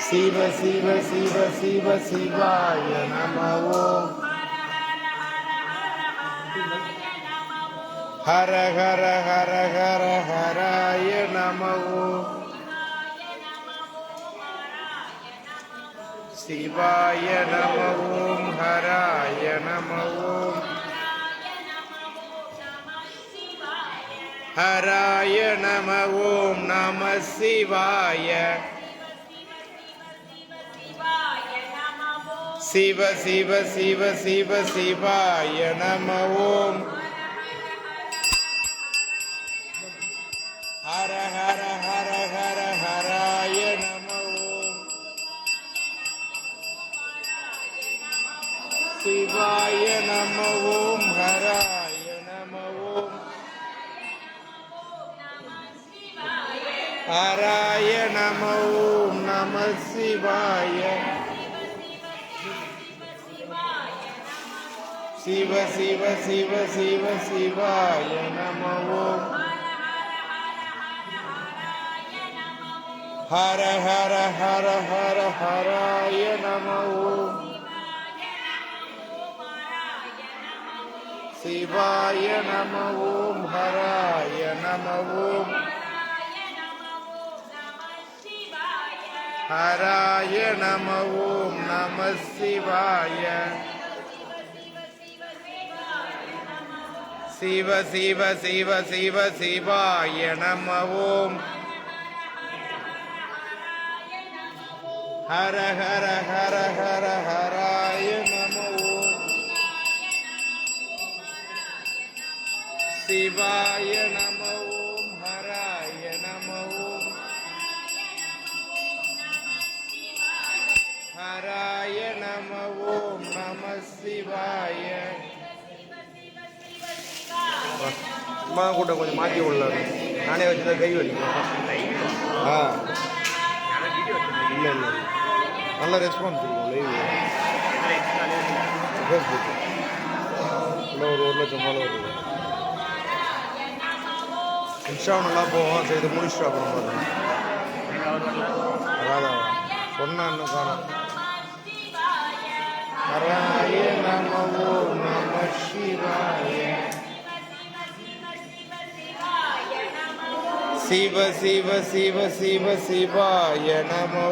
शिव शिव शिव शिव शिवाय नमो हर हर हर हर हराय नमो शिवाय नमो हराय नमो हराय नमो नमः शिवाय शिव शिव शिव शिव शिवाय नमो हर हर हर हर हराय नमो शिवाय नमो हराय नमो हराय नमो नमः शिवाय शिव शिव शिव शिव शिवाय नमो हर हर हर हर हराय नमो शिवाय नमो हराय नमो हराय नमो नमः शिवाय शिव शिव शिव शिव शिवाय नमो हर हर हर हर हराय नमो शिवाय नमो हराय नमो हराय नमो नमः शिवाय கூட கொஞ்சம் மாற்றி உள்ளது நானே வச்சு கை வலிக்கும் இல்லை இல்லை நல்ல ரெஸ்பான்ஸ் இருக்கும் லைவ் ஃபேஸ்புக் இல்லை ஒரு 1 லட்சம் ஃபாலோவர் இருக்கு இன்ஸ்டாவும் நல்லா போவோம் சரி இது முடிச்சுட்டு அப்புறம் பாருங்க அதான் சொன்னான்னு காணும் ஹராய நமோ நம சிவாய शिव शिव शिव शिव शिवाय नमो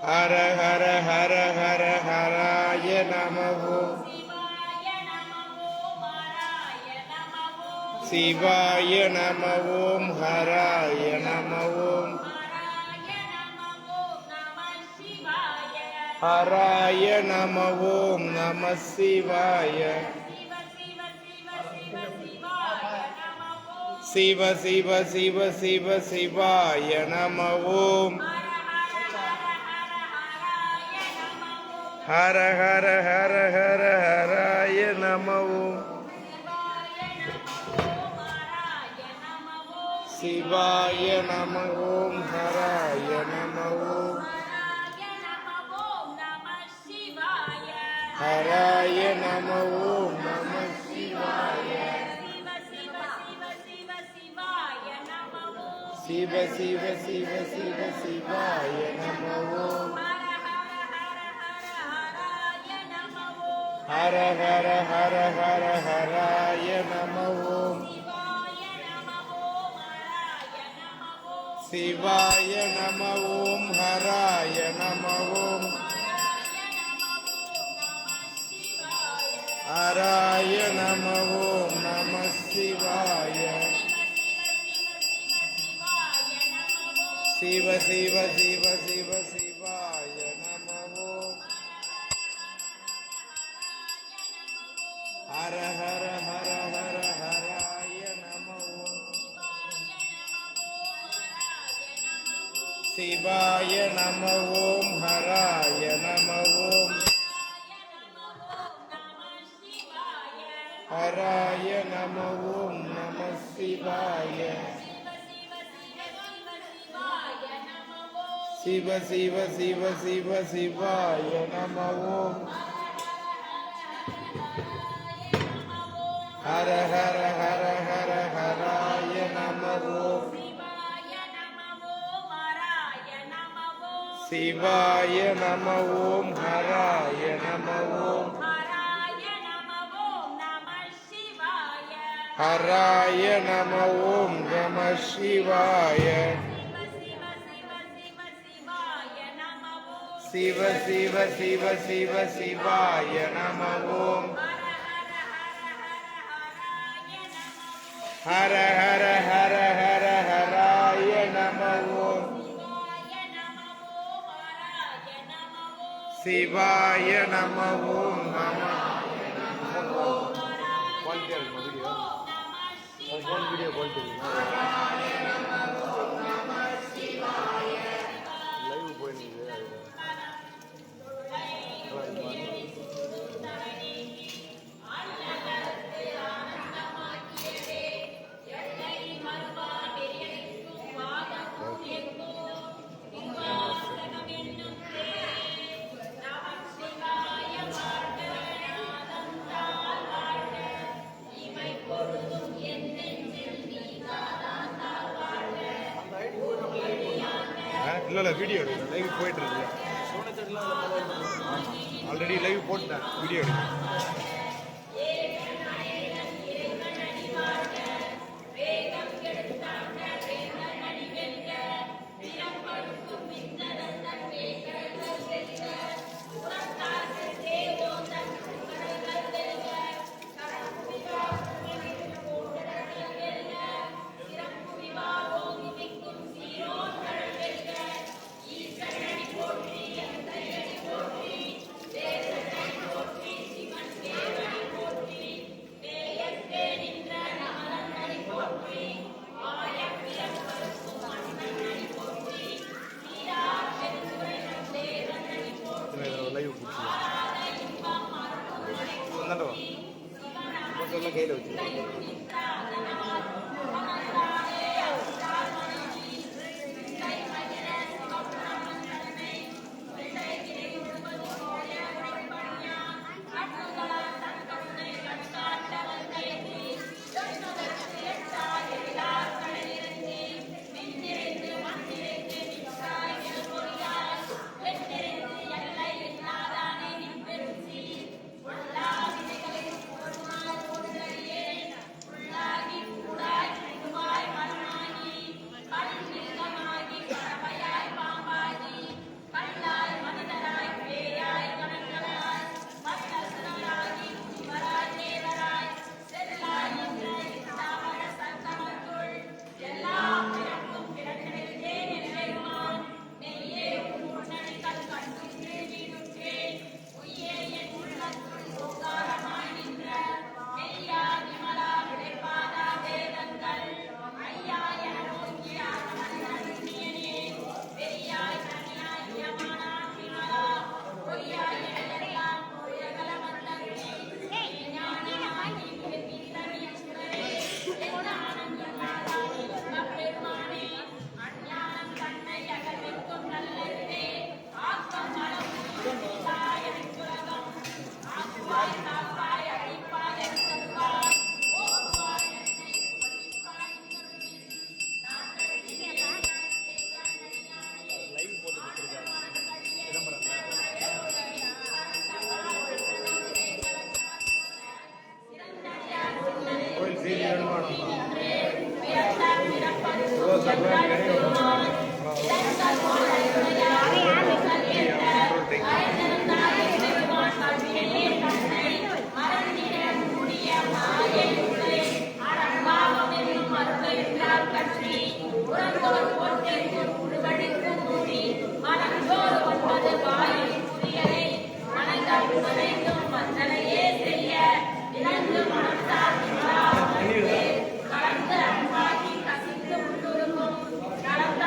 हर हर हर हर हराय नमो शिवाय नमो हराय नमो हराय नमो नमः शिवाय शिव शिव शिव शिव शिवाय नमो ஹர ஹர ஹர ஹர ஹராய நம ஓம் சிவாய நம ஓம் ஹராய நம ஓம் ஹராய நம ஓம் நம சிவாய சிவ சிவ சிவ சிவ சிவாய நம ஓம் ஹர ஹர ஹர ஹர ஹராய நம ஓம் சிவாய நம ஓம் ஹராய நம ஓம் ஹராய நம ஓம் நம சிவாய சிவ சிவ சிவ சிவ சிவாய நம ஓம் ஹர ஹர ஹர ஹர ஹராய நம ஓம் சிவாய நம ஓம் ஹராய நம ஓம் ஹராய நம ஓம் நம சிவாய சிவ சிவ சிவ சிவ சிவாய நம ஓம் ஹர ஹர ஹர ஹர ஹராய நம ஓம் சிவாய நம ஓம் ஹராய நம ஓம் ஹராய நம ஓம் நம சிவாய சிவ சிவ சிவ சிவ சிவாய நம ஓம் ஹர ஹர ஹர ஹர ஹராய நம ஓம் சிவாய நம ஓம் நம வீடியோ கால் லைவ் போயிருக்கு இல்லை வீடியோ எடுக்கிறேன் லைவ் போயிட்டு இருக்கு ஆல்ரெடி லைவ் போட்டேன் வீடியோ எடுக்கிறேன் லைவ் பிடிச்சி கையில் வச்சு கலந்த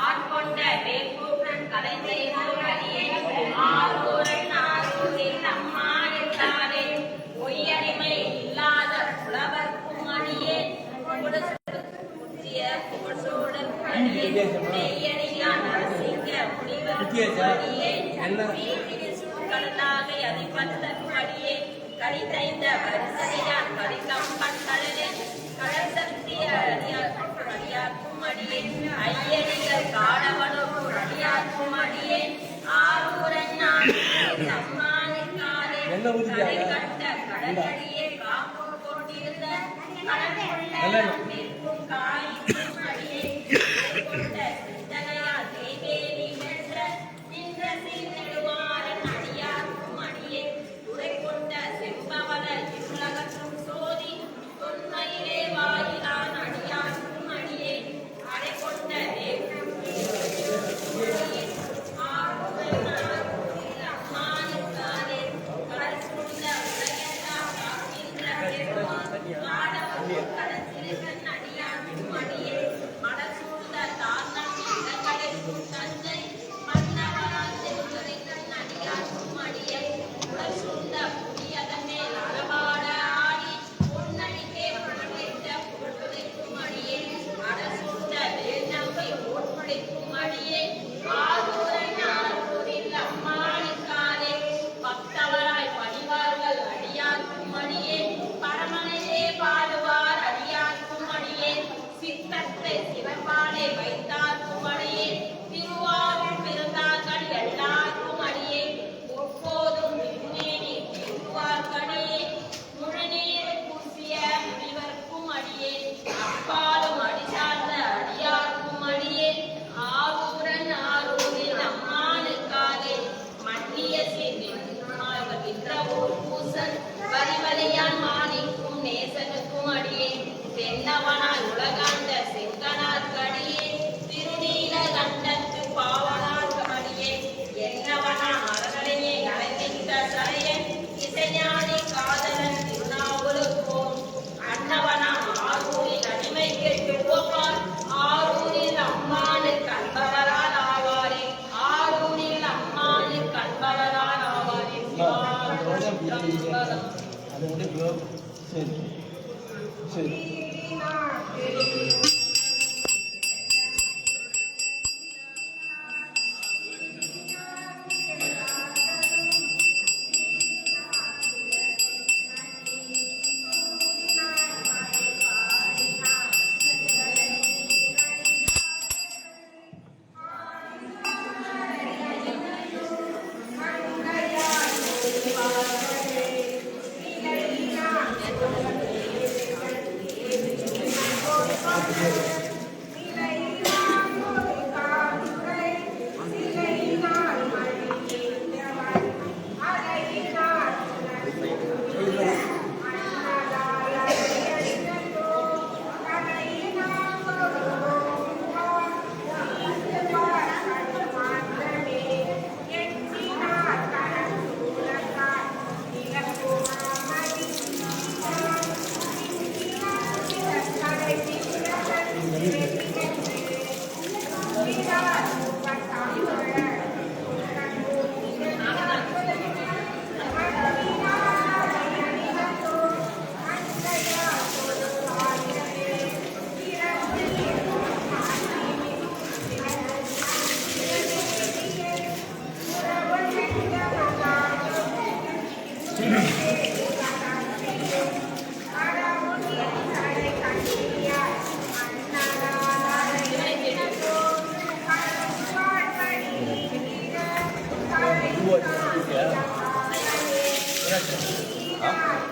ஆட்கொண்ட வேப்பூரன் கலைஞை அடியே ஆரூரன் ஆரூரில் அம்மா என்றாரே பொய்யடிமை இல்லாத புலவர்க்கும் அடியே புதிய புகழோடு அடியே நெய்யடியான் அரசிங்க முடிவர்க்கும் அடியே கடலாக அதிபத்தற்கும் அடியே கடிதைந்த வரிசையான் கரிகம்பன் கடலே கடல் சக்திய அடியார்க்கும் அடியே ஐயடிகள் காடவனுக்கும் அடியார்க்கும் அடியே ஆரூரன் அம்மானுக்காலே கடை கண்ட கடலடியே காப்பு கொண்டிருந்த கடற்கொள்ள நிற்கும் காய்க்கும் அடியே கொண்ட சிந்தனையா தேவேரி வென்ற நின்ற சீர்நெடுவாரன் அடியார்க்கும் அடியே துறை கொண்ட செம்பவள இருளகற்றும் சோதி தொன்மையிலே வாயிலான் அடியார்க்கும் அடியே அடை கொண்ட அம்மானுக்காலே கடல் சூழ்ந்த உலகெல்லாம் காக்கின்ற கடற்சிறுகன் அடியார்க்கும் அடியே மடல் சூழ்ந்த தார்நம் இடங்களில் தந்தை மன்னவரால் செல்வரிகன் அடியார்க்கும் அடியே உடல் சூழ்ந்த புதியதன் மேல் அளவாட ஆடி பொன்னடிக்கே புகழ்ந்த புகழ்புதைக்கும் அடியே அடல் சூழ்ந்த வேல் நம்பி ஓட்புடைக்கும் அடியே ஆரூரன் ஆரூரில் அம்மானுக்காலே பக்தவராய் பணிவார்கள் அடியார்க்கும் அடியே பரமனையே பாடுவார் அடியார்க்கும் அடியே சித்தத்தை சிவப்பாலே வைத்தார்க்கும் அடியே திருவாரூர் பிறந்தார்கள் எல்லாருக்கும் அடியே முப்போதும் விண்ணேனி திருவார்கடியே முழுநீர் பூசிய முனிவர்க்கும் அடியே அப்பாலும் அடிசார்ந்த அடியார்க்கும் அடியே ஆரூரன் ஆரூரில் அம்மானுக்காலே மன்னிய சிற்றவூர் பூசன் வரிவலையான் மாணிக்கும் நேசனுக்கும் அடியே தென்னவனாய் உலகாண்ட செங்கனார்கடியே திருநீல கண்டத்து பாவனார்கடியே என்னவனா மரகளையே அழைத்த சரையன் இசைஞானி காதலன் திருநாவுலுக்கும் அன்னவனா ஆரூரில் அடிமை கெட்டு போவார் ஆரூரில் அம்மானு கண்பவரால் ஆவாரே ஆரூரில் அம்மானு கண்பவரால் ஆவாரே அது முடிவு சரி சரி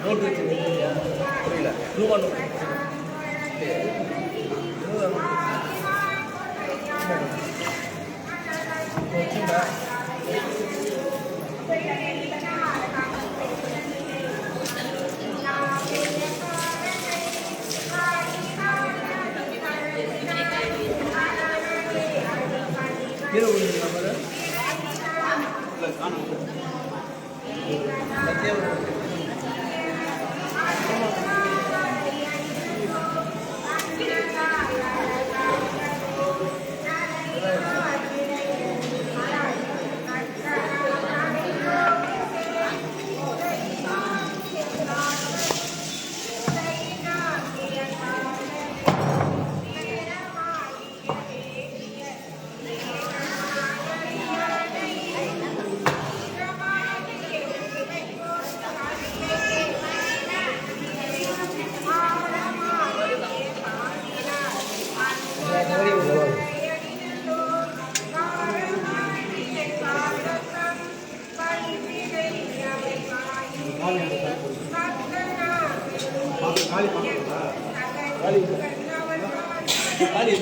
நோட்டு வச்சு புரியல ரூபா நோட்டு வச்சுடா கீழே விழுந்து நம்பர் காணும் காலி